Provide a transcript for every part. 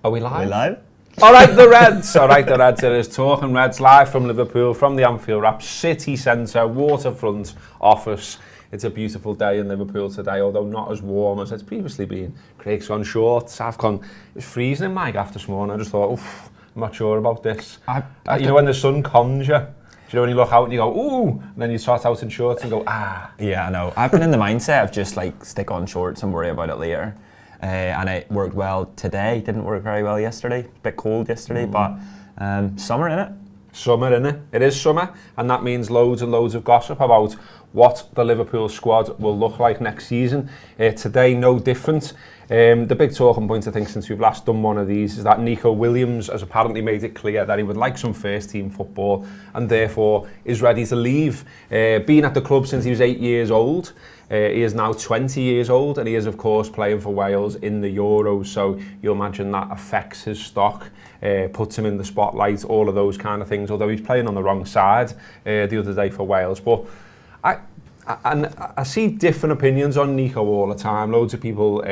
Are we live? Are we live? All right, the Reds. It is Talking Reds live from Liverpool, from the Anfield Wrap City Centre, waterfront office. It's a beautiful day in Liverpool today, although not as warm as it's previously been. Craig's gone shorts, I've gone... It was freezing in my gaff this morning. I just thought, oof, I'm not sure about this. You know when the sun cons you? You know when you look out and you go, ooh, and then you start out in shorts and go, ah. Yeah, I know. I've been in the mindset of just like stick on shorts and worry about it later. And it worked well today. Didn't work very well yesterday. A bit cold yesterday, but summer innit? Summer innit? It is summer, and that means loads and loads of gossip about what the Liverpool squad will look like next season. Today, no different. The big talking point, I think, since we've last done one of these is that Neco Williams has apparently made it clear that he would like some first-team football and therefore is ready to leave. Been at the club since he was 8 years old. He is now 20 years old and he is, of course, playing for Wales in the Euros. So you imagine that affects his stock, puts him in the spotlight, all of those kind of things, although he's playing on the wrong side the other day for Wales. But I see different opinions on Neco all the time. Loads of people,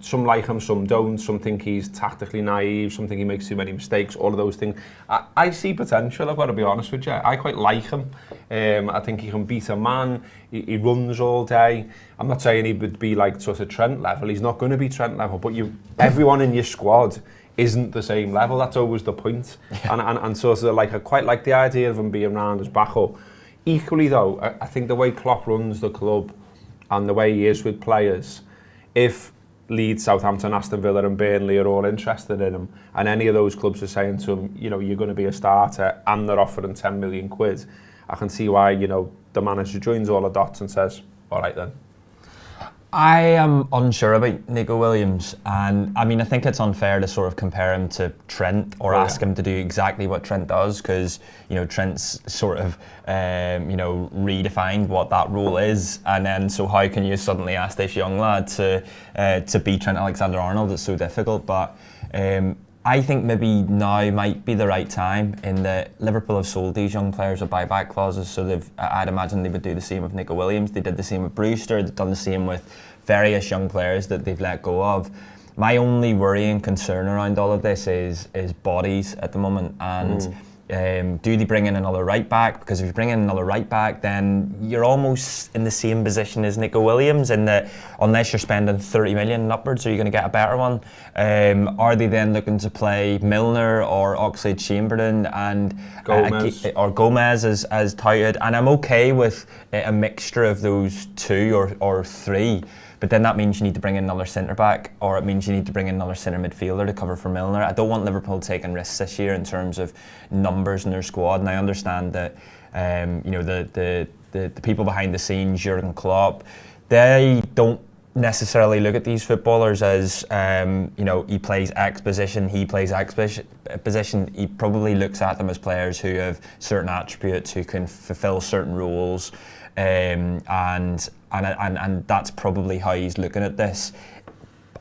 some like him, some don't. Some think he's tactically naive. Some think he makes too many mistakes. All of those things. I see potential, I've got to be honest with you. I quite like him. I think he can beat a man. He runs all day. I'm not saying he would be like sort of Trent level. He's not going to be Trent level. But everyone in your squad isn't the same level. That's always the point. Yeah. And sort of like I quite like the idea of him being around as backup. Equally though, I think the way Klopp runs the club and the way he is with players, if Leeds, Southampton, Aston Villa and Burnley are all interested in him and any of those clubs are saying to him, you know, you're going to be a starter and they're offering 10 million quid, I can see why, you know, the manager joins all the dots and says, all right then. I am unsure about Neco Williams, and I mean I think it's unfair to sort of compare him to Trent or ask him to do exactly what Trent does, because you know Trent's sort of you know redefined what that role is, and then so how can you suddenly ask this young lad to be Trent Alexander-Arnold? It's so difficult, but I think maybe now might be the right time in that Liverpool have sold these young players with buyback clauses, so I'd imagine they would do the same with Neco Williams. They did the same with Brewster, they've done the same with various young players that they've let go of. My only worry and concern around all of this is bodies at the moment, and do they bring in another right back? Because if you bring in another right back, then you're almost in the same position as Neco Williams in that unless you're spending 30 million upwards, are you going to get a better one? Are they then looking to play Milner or Oxlade-Chamberlain and or Gomez as touted? And I'm okay with a mixture of those two or three. But then that means you need to bring in another centre-back, or it means you need to bring in another centre midfielder to cover for Milner. I don't want Liverpool taking risks this year in terms of numbers in their squad, and I understand that you know the people behind the scenes, Jurgen Klopp, they don't necessarily look at these footballers as you know, he plays X position, he plays X position. He probably looks at them as players who have certain attributes, who can fulfil certain roles, and that's probably how he's looking at this.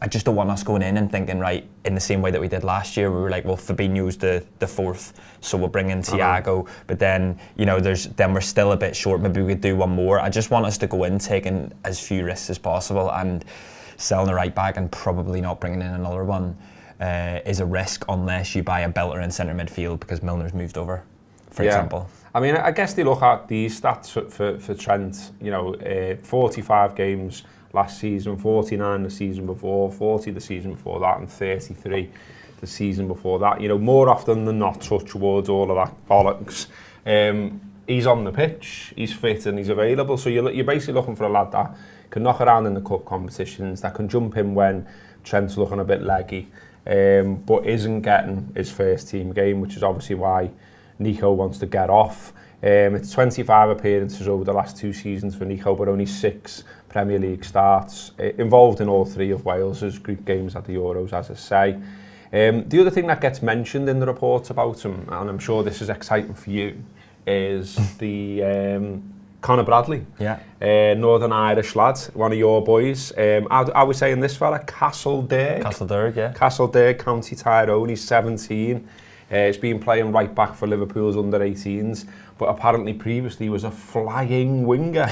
I just don't want us going in and thinking, right, in the same way that we did last year, we were like, well, Fabinho's the fourth, so we'll bring in Thiago. But then, you know, then we're still a bit short. Maybe we could do one more. I just want us to go in taking as few risks as possible, and selling the right back and probably not bringing in another one is a risk unless you buy a belter in centre midfield because Milner's moved over, for example. I mean, I guess they look at these stats for Trent, you know, 45 games last season, 49 the season before, 40 the season before that, and 33 the season before that. You know, more often than not, touch towards all of that bollocks. He's on the pitch, he's fit and he's available, so you're basically looking for a lad that can knock around in the cup competitions, that can jump in when Trent's looking a bit leggy, but isn't getting his first team game, which is obviously why Neco wants to get off. It's 25 appearances over the last 2 seasons for Neco, but only 6 Premier League starts. Involved in all 3 of Wales's group games at the Euros, as I say. The other thing that gets mentioned in the reports about him, and I'm sure this is exciting for you, is the Conor Bradley. Yeah. Northern Irish lad, one of your boys. I was saying this fella, Castlederg, yeah. Castlederg, County Tyrone, he's 17. He's been playing right back for Liverpool's under-18s, but apparently previously was a flying winger.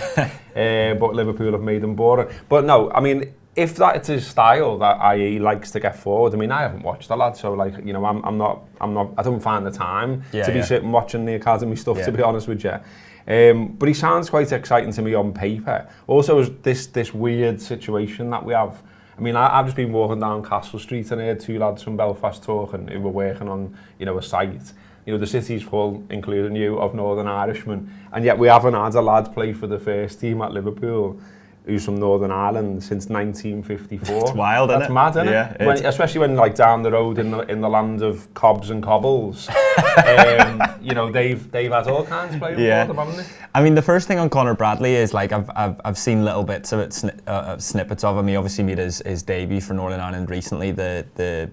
But Liverpool have made him boring. But no, I mean, if that's his style, that i.e. he likes to get forward. I mean, I haven't watched the lad, so like, you know, I'm not. I don't find the time to be sitting watching the academy stuff. To be honest with you, but he sounds quite exciting to me on paper. Also, this weird situation that we have. I mean, I've just been walking down Castle Street and I heard two lads from Belfast talking who were working on, you know, a site. You know, the city's full, including you, of Northern Irishmen, and yet we haven't had a lad play for the first team at Liverpool who's from Northern Ireland since 1954. It's wild, isn't it? That's mad, isn't Yeah, it? Especially when, like, down the road in the land of cobs and cobbles, you know, they've had all kinds of players for them, haven't they? I mean, the first thing on Conor Bradley is, like, I've seen little bits of it, snippets of him. He obviously made his debut for Northern Ireland recently, the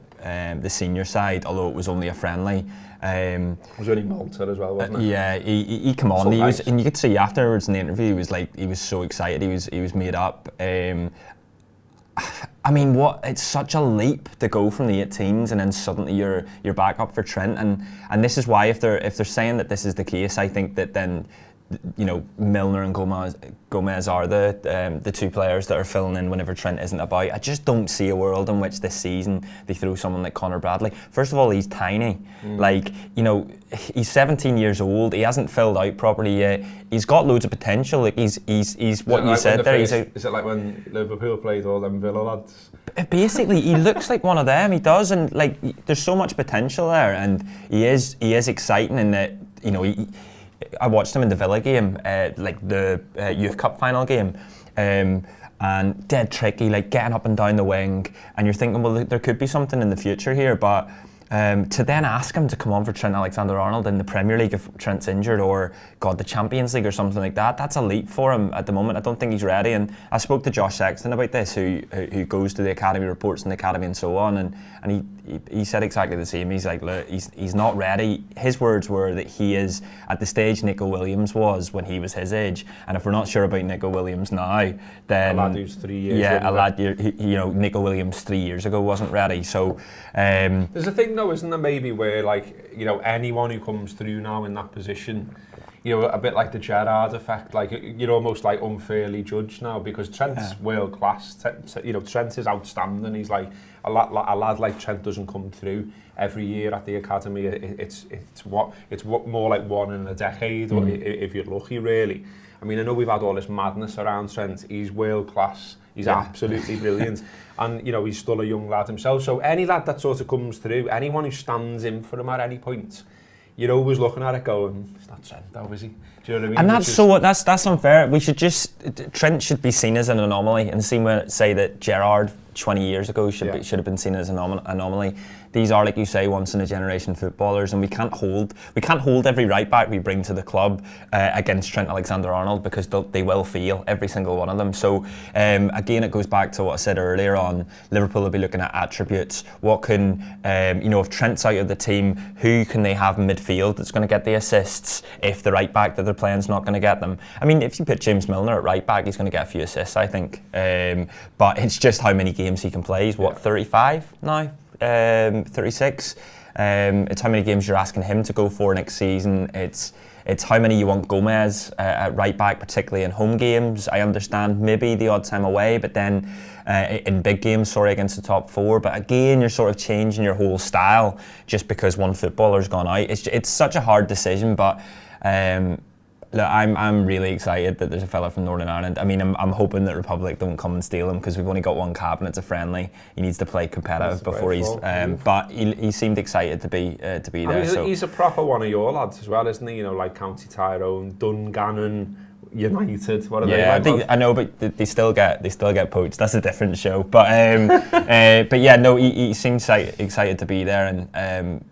senior side, although it was only a friendly. It was only Malta as well, wasn't it? Yeah, he came on. He was, and you could see afterwards in the interview, he was so excited. He was made up. I mean, it's such a leap to go from the 18s and then suddenly you're back up for Trent, and this is why if they're saying that this is the case, I think that then, you know, Milner and Gomez are the two players that are filling in whenever Trent isn't about. I just don't see a world in which this season they throw someone like Conor Bradley. First of all, he's tiny. Like, you know, he's 17 years old. He hasn't filled out properly yet. He's got loads of potential. Like, he's what you said there. Is it like when Liverpool played all them Villa lads? Basically, he looks like one of them. He does, and like, there's so much potential there, and he is exciting in that, you know, I watched him in the Villa game, like the Youth Cup final game, and dead tricky, like getting up and down the wing, and you're thinking, well, there could be something in the future here, but to then ask him to come on for Trent Alexander-Arnold in the Premier League if Trent's injured, or God, the Champions League or something like that, that's a leap for him at the moment. I don't think he's ready, and I spoke to Josh Sexton about this, who goes to the academy, reports in the academy and so on, and he said exactly the same. He's like, look, he's not ready. His words were that he is at the stage Neco Williams was when he was his age, and if we're not sure about Neco Williams now, then a lad who's 3 years. Yeah, a lad, you know, Neco Williams 3 years ago wasn't ready. So there's a thing though, isn't there, maybe where, like, you know, anyone who comes through now in that position, you know, a bit like the Gerrard effect, like you're almost like unfairly judged now because Trent's world class. You know, Trent is outstanding. He's like a lad like Trent doesn't come through every year at the academy. It's more like one in a decade, or if you're lucky, really. I mean, I know we've had all this madness around Trent. He's world class. He's absolutely brilliant. And, you know, he's still a young lad himself. So any lad that sort of comes through, anyone who stands in for him at any point, you're always looking at it going, it's not Trent though, is he? Do you know what I mean? And that's unfair. Trent should be seen as an anomaly, in the same way, say that Gerrard 20 years ago should have been seen as an anomaly. These are, like you say, once in a generation footballers, and we can't hold every right back we bring to the club against Trent Alexander-Arnold, because they will fail, every single one of them. So again, it goes back to what I said earlier on. Liverpool will be looking at attributes. What can you know, if Trent's out of the team, who can they have in midfield that's going to get the assists if the right back that they're playing is not going to get them? I mean, if you put James Milner at right back, he's going to get a few assists, I think. But it's just how many games he can play. He's 35 now. 36. It's how many games you're asking him to go for next season. It's how many you want Gomez at right back, particularly in home games. I understand maybe the odd time away, but then in big games, against the top four. But again, you're sort of changing your whole style just because one footballer's gone out. It's such a hard decision, but look, I'm really excited that there's a fella from Northern Ireland. I mean, I'm hoping that Republic don't come and steal him, because we've only got one cap and it's a friendly. He needs to play competitive before he's. But he seemed excited to be there. He's a proper one of your lads as well, isn't he? You know, like County Tyrone, Dungannon, United. What are they? Yeah, I know, but they still get poached. That's a different show. But yeah, no, he seems excited to be there, and.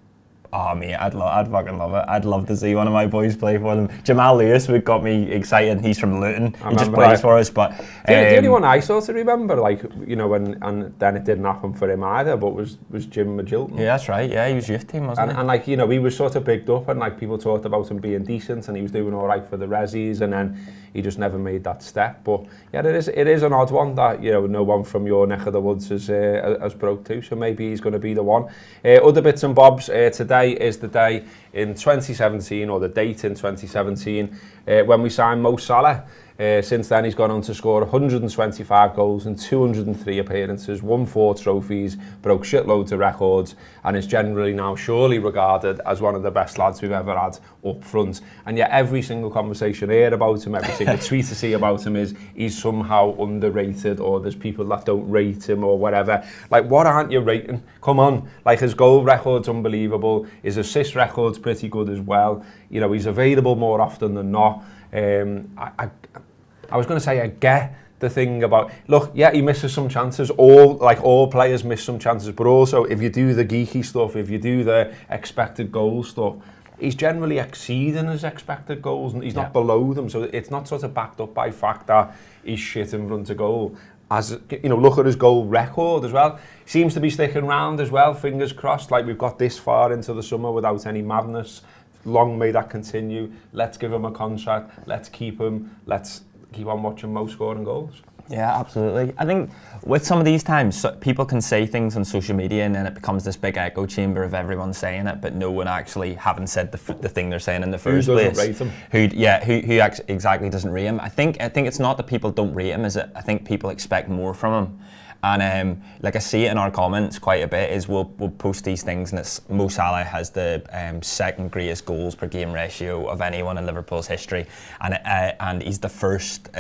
Oh mate, I'd fucking love it. I'd love to see one of my boys play for them. Jamal Lewis would got me excited. He's from Luton. He just plays for us. But the only one I sort of remember, like, you know, and then it didn't happen for him either, but was Jim Magilton. Yeah, that's right. Yeah, he was youth team, wasn't he? And like, you know, he was sort of bigged up, and like people talked about him being decent, and he was doing all right for the Rezzies, and then he just never made that step. But yeah, it is an odd one that, you know, no one from your neck of the woods has broke to. So maybe he's going to be the one. Other bits and bobs today is the day in 2017, or the date in 2017, when we signed Mo Salah. Since then, he's gone on to score 125 goals in 203 appearances, won 4 trophies, broke shitloads of records, and is generally now surely regarded as one of the best lads we've ever had up front. And yet every single conversation I hear about him, every single tweet I see about him is he's somehow underrated, or there's people that don't rate him or whatever. Like, what aren't you rating? Come on. Like, his goal record's unbelievable. His assist record's pretty good as well. You know, he's available more often than not. I was going to say, I get the thing about, look, yeah, he misses some chances. All players miss some chances, but also if you do the geeky stuff, if you do the expected goal stuff, he's generally exceeding his expected goals, and he's not below them. So it's not sort of backed up by fact that he's shit in front of goal. As you know, look at his goal record as well. Seems to be sticking around as well. Fingers crossed. Like, we've got this far into the summer without any madness. Long may that continue. Let's give him a contract. Let's keep him. Let's keep on watching Mo scoring goals. Yeah, absolutely. I think with some of these times, people can say things on social media and then it becomes this big echo chamber of everyone saying it, but no one actually having said the thing they're saying in the first place. Who doesn't rate him? Who exactly doesn't rate him. I think it's not that people don't rate him, is it? I think people expect more from him. And like I see it in our comments quite a bit, is we'll post these things, and it's Mo Salah has the second greatest goals per game ratio of anyone in Liverpool's history, and he's the first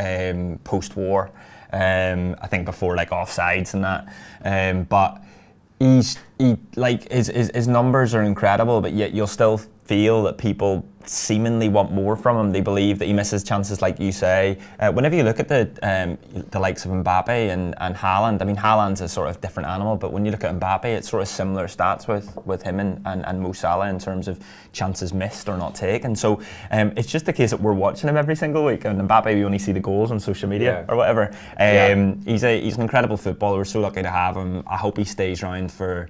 post-war, I think before like offsides and that, but his numbers are incredible, but yet you'll still feel that people seemingly want more from him. They believe that he misses chances, like you say. Whenever you look at the likes of Mbappe and Haaland, I mean, Haaland's a sort of different animal, but when you look at Mbappe, it's sort of similar stats with him and Mo Salah in terms of chances missed or not taken. So it's just the case that we're watching him every single week, and Mbappe, we only see the goals on social media or whatever. He's an incredible footballer. We're so lucky to have him. I hope he stays around for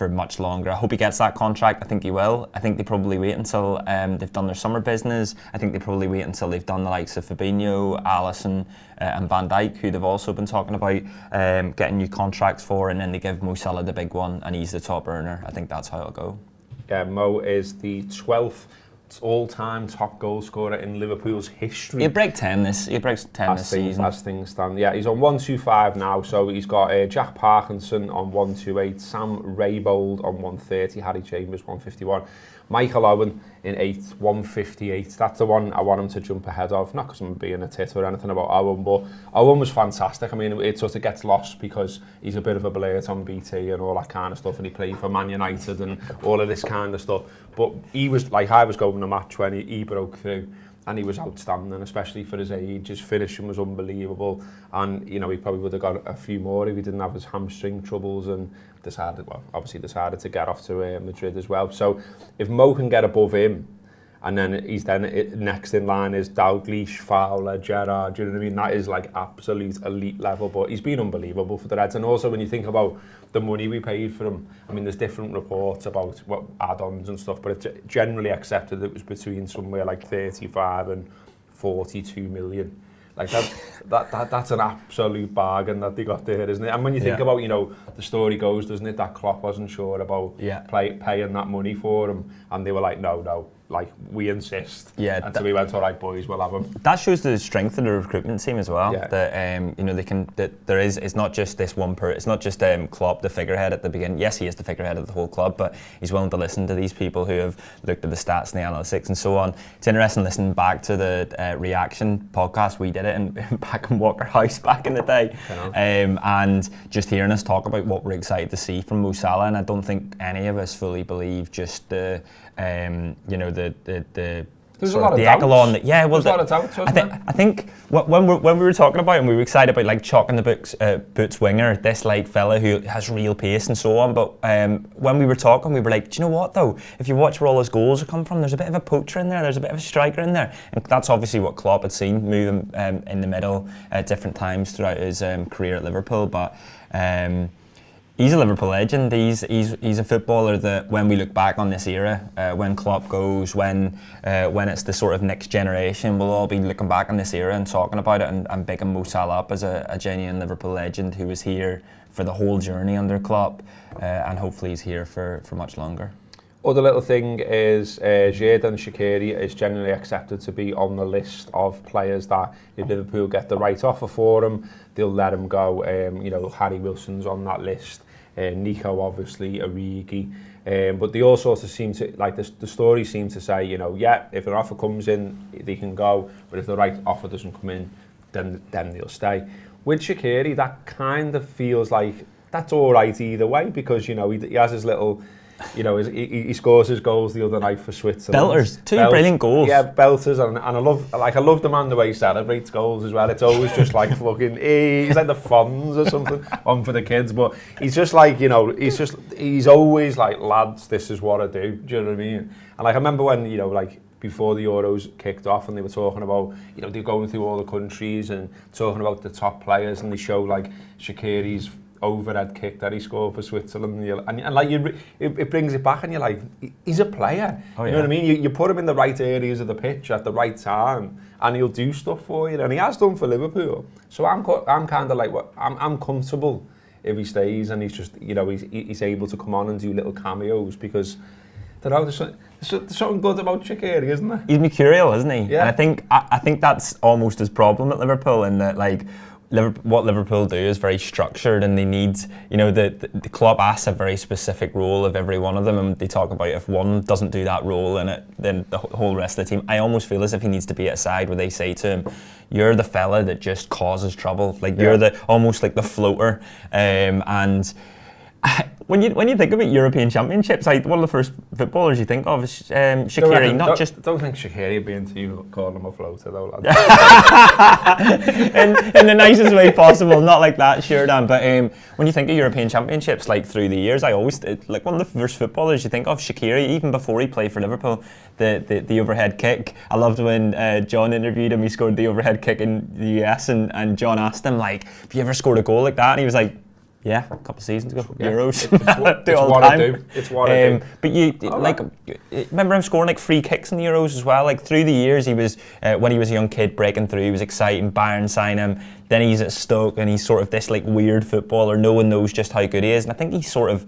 much longer. I hope he gets that contract. I think he will. I think they probably wait until they've done their summer business. I think they probably wait until they've done the likes of Fabinho, Alisson and Van Dijk, who they've also been talking about getting new contracts for, and then they give Mo Salah the big one and he's the top earner. I think that's how it'll go. Yeah, Mo is the 12th all-time top goal scorer in Liverpool's history. He'll break 10 this season. As things stand. Yeah, he's on 125 now, so he's got Jack Parkinson on 128, Sam Raybould on 130, Harry Chambers 151, Michael Owen in 8th, 158. That's the one I want him to jump ahead of. Not because I'm being a tit or anything about Owen, but Owen was fantastic. I mean, it sort of gets lost because he's a bit of a blurt on BT and all that kind of stuff, and he played for Man United and all of this kind of stuff. But he was, like, I was going to a match when he broke through, and he was outstanding, especially for his age. His finishing was unbelievable, and you know, he probably would have got a few more if he didn't have his hamstring troubles and decided to get off to Madrid as well. So if Mo can get above him, and then next in line is Dalglish, Fowler, Gerrard, do you know what I mean? That is like absolute elite level, but he's been unbelievable for the Reds. And also when you think about the money we paid for him, I mean, there's different reports about what add-ons and stuff, but it's generally accepted it was between somewhere like 35 and 42 million. Like that's an absolute bargain that they got there, isn't it? And when you think about, you know, the story goes, doesn't it, that Klopp wasn't sure about paying that money for him, and they were like, no, like, we insist. Yeah. Until we went, all right, boys, we'll have him. That shows the strength of the recruitment team as well. Yeah. That you know, it's not just this one it's not just Klopp, the figurehead at the beginning. Yes, he is the figurehead of the whole club, but he's willing to listen to these people who have looked at the stats and the analytics and so on. It's interesting listening back to the reaction podcast. We did it back in Walker House back in the day, and just hearing us talk about what we're excited to see from Mo Salah, and I don't think any of us fully believe just the you know, there's a lot of doubts. Echelon that, yeah, well, there's a lot of doubts, wasn't there? I think when we were talking about it, and we were excited about like chalking the Boots winger, this like fella who has real pace and so on. But when we were talking, we were like, do you know what though? If you watch where all his goals have come from, there's a bit of a poacher in there. There's a bit of a striker in there, and that's obviously what Klopp had seen moving in the middle at different times throughout his career at Liverpool. But he's a Liverpool legend. He's a footballer that when we look back on this era, when Klopp goes, when it's the sort of next generation, we'll all be looking back on this era and talking about it and bigging Mo Salah up as a genuine Liverpool legend who was here for the whole journey under Klopp, and hopefully he's here for much longer. Other little thing is Xherdan Shaqiri is generally accepted to be on the list of players that if Liverpool get the right offer for him, they'll let him go. You know, Harry Wilson's on that list. Neco, obviously, Origi. But they all sort of seem to, like the story seems to say, you know, yeah, if an offer comes in, they can go. But if the right offer doesn't come in, then they'll stay. With Shaqiri, that kind of feels like that's all right either way, because, you know, he has his little... You know, he scores his goals the other night for Switzerland. Belters, two brilliant goals. Yeah, belters, and I love the man the way he celebrates goals as well. It's always just like fucking, he's like the Fonz or something on for the kids, but he's just like, you know, he's always like, lads, this is what I do. Do you know what I mean? And like I remember when, you know, like before the Euros kicked off and they were talking about, you know, they're going through all the countries and talking about the top players, and they show like Shaqiri's overhead kick that he scored for Switzerland, and like it brings it back, and you're like, he's a player. Oh, you know what I mean? You put him in the right areas of the pitch at the right time, and he'll do stuff for you, and he has done for Liverpool. So I'm kind of like, I'm comfortable if he stays, and he's just, you know, he's able to come on and do little cameos, because there's something good about Shaqiri, isn't there? He's mercurial, isn't he? Yeah. And I think that's almost his problem at Liverpool, in that, like, what Liverpool do is very structured, and they need, you know, the club asks a very specific role of every one of them, and they talk about if one doesn't do that role in it, then the whole rest of the team. I almost feel as if he needs to be at a side where they say to him, you're the fella that just causes trouble, like you're almost like the floater, and when you think about European Championships, like one of the first footballers you think of is Shaqiri. Don't think Shaqiri would be into you calling him a floater though, lad. in the nicest way possible, not like that, Xherdan. But when you think of European Championships, like through the years, I always like one of the first footballers you think of, Shaqiri, even before he played for Liverpool, the overhead kick. I loved when John interviewed him. He scored the overhead kick in the US, and John asked him, like, have you ever scored a goal like that? And he was like, yeah, a couple of seasons ago, Euros. It's what I do. It's what I do. But you remember him scoring like free kicks in the Euros as well. Like through the years, he was when he was a young kid breaking through, he was exciting. Bayern sign him. Then he's at Stoke, and he's sort of this like weird footballer. No one knows just how good he is, and I think he's sort of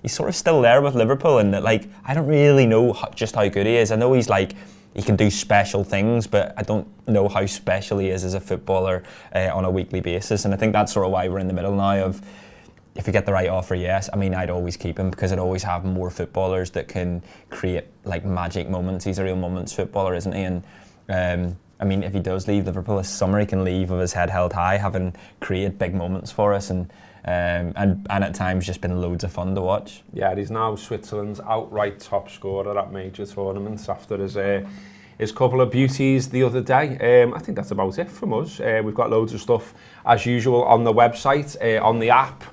still there with Liverpool. And that, like, I don't really know just how good he is. I know he's like, he can do special things, but I don't know how special he is as a footballer on a weekly basis. And I think that's sort of why we're in the middle now of, if you get the right offer, yes. I mean, I'd always keep him, because I'd always have more footballers that can create like magic moments. He's a real moments footballer, isn't he? And I mean, if he does leave Liverpool this summer, he can leave with his head held high, having created big moments for us, and at times just been loads of fun to watch. Yeah, he's now Switzerland's outright top scorer at major tournaments after his couple of beauties the other day. I think that's about it from us. We've got loads of stuff as usual on the website, on the app.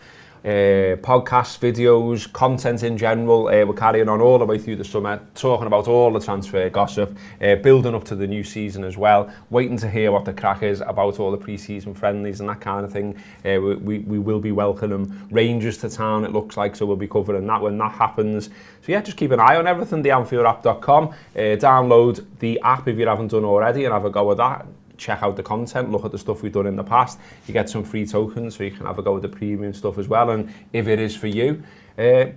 Podcasts, videos, content in general. We're carrying on all the way through the summer, talking about all the transfer gossip, building up to the new season as well, waiting to hear what the crack is about all the pre-season friendlies and that kind of thing. We will be welcoming Rangers to town, it looks like, so we'll be covering that when that happens. So yeah, just keep an eye on everything, theanfieldwrap.com. Download the app if you haven't done already and have a go at that. Check out the content, look at the stuff we've done in the past. You get some free tokens, so you can have a go at the premium stuff as well. And if it is for you,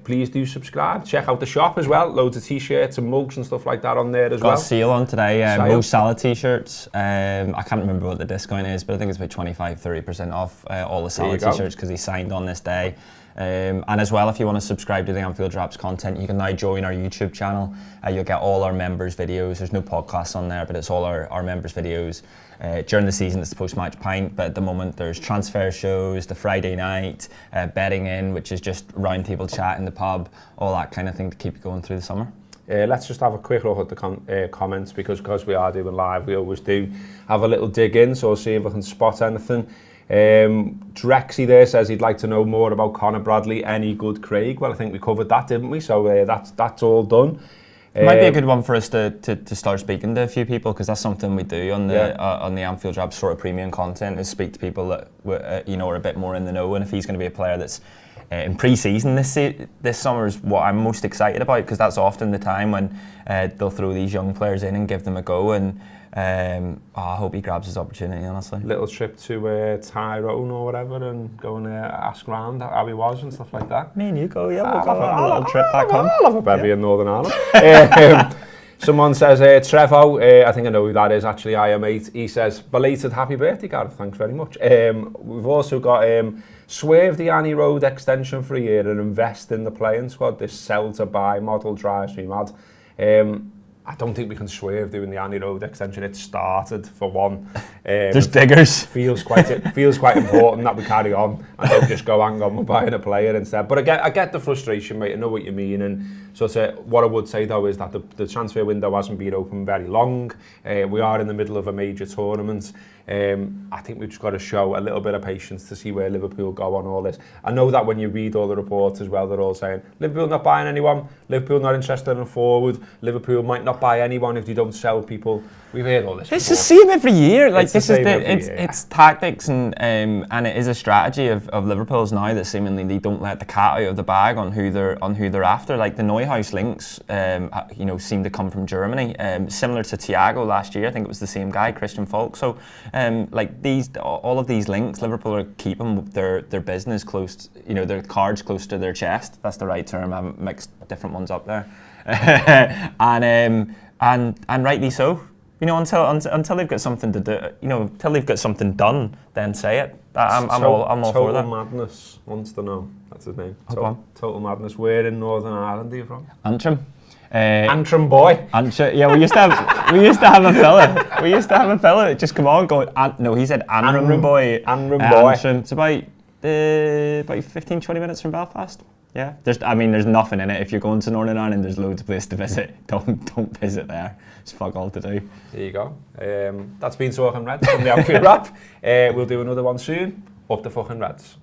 please do subscribe. Check out the shop as well. Loads of t-shirts and mugs and stuff like that on there as well. Got a sale on today. Mo Salah t-shirts. I can't remember what the discount is, but I think it's about 25-30% off all the Salah t-shirts, because he signed on this day. And as well, if you want to subscribe to the Anfield Wrap's content, you can now join our YouTube channel. You'll get all our members' videos. There's no podcasts on there, but it's all our members' videos. During the season, it's the post-match pint, but at the moment there's transfer shows, the Friday night, betting in, which is just round table chat in the pub, all that kind of thing to keep you going through the summer. Let's just have a quick look at the comments, because we are doing live, we always do have a little dig in, so we'll see if I can spot anything. Drexy there says he'd like to know more about Conor Bradley. Any good, Craig? Well, I think we covered that, didn't we? So that's all done. It might be a good one for us to start speaking to a few people, because that's something we do on the Anfield Wrap sort of premium content, is speak to people that are a bit more in the know. And if he's going to be a player that's in pre-season this summer is what I'm most excited about, because that's often the time when they'll throw these young players in and give them a go, and I hope he grabs his opportunity, honestly. Little trip to Tyrone or whatever and go and ask round how he was and stuff like that. Me and you go, yeah, we'll go on a little trip back home. I'll have a bevy in Northern Ireland. Someone says, Trevo, I think I know who that is actually, I am 8. He says, belated happy birthday, Gareth, thanks very much. We've also got swerve the Annie Road extension for a year and invest in the playing squad. This sell to buy model drives me mad. I don't think we can swerve doing the Annie Road extension. It started for one. There's diggers. Feels quite important that we carry on and don't just go, hang on, we're buying a player instead. But I get the frustration, mate. I know what you mean. And so what I would say though is that the transfer window hasn't been open very long. We are in the middle of a major tournament. I think we've just got to show a little bit of patience to see where Liverpool go on all this. I know that when you read all the reports as well, they're all saying Liverpool not buying anyone, Liverpool not interested in a forward, Liverpool might not buy anyone if they don't sell people. We've heard all this. It's the same every year. Like it's it's tactics and it is a strategy of Liverpool's now that seemingly they don't let the cat out of the bag on who they're after. Like the Neuhaus links, seem to come from Germany, similar to Thiago last year. I think it was the same guy, Christian Falk. So all of these links, Liverpool are keeping their business close, their cards close to their chest. That's the right term. I haven't mixed different ones up there, and rightly so. Until they've got something to do, until they've got something done, then say it. I'm all for that. Total Madness wants to know. That's his name. Total Madness. Where in Northern Ireland are you from? Antrim. Antrim boy. Yeah, we used to have a fella. We used to have a fella that just come on going. No, he said Antrim boy. Antrim boy. It's about 15-20 minutes from Belfast. Yeah, there's nothing in it. If you're going to Northern Ireland, there's loads of places to visit. Don't visit there. It's fuck all to do. There you go. That's been Talking Reds from the Anfield Wrap. We'll do another one soon. Up the fucking Reds.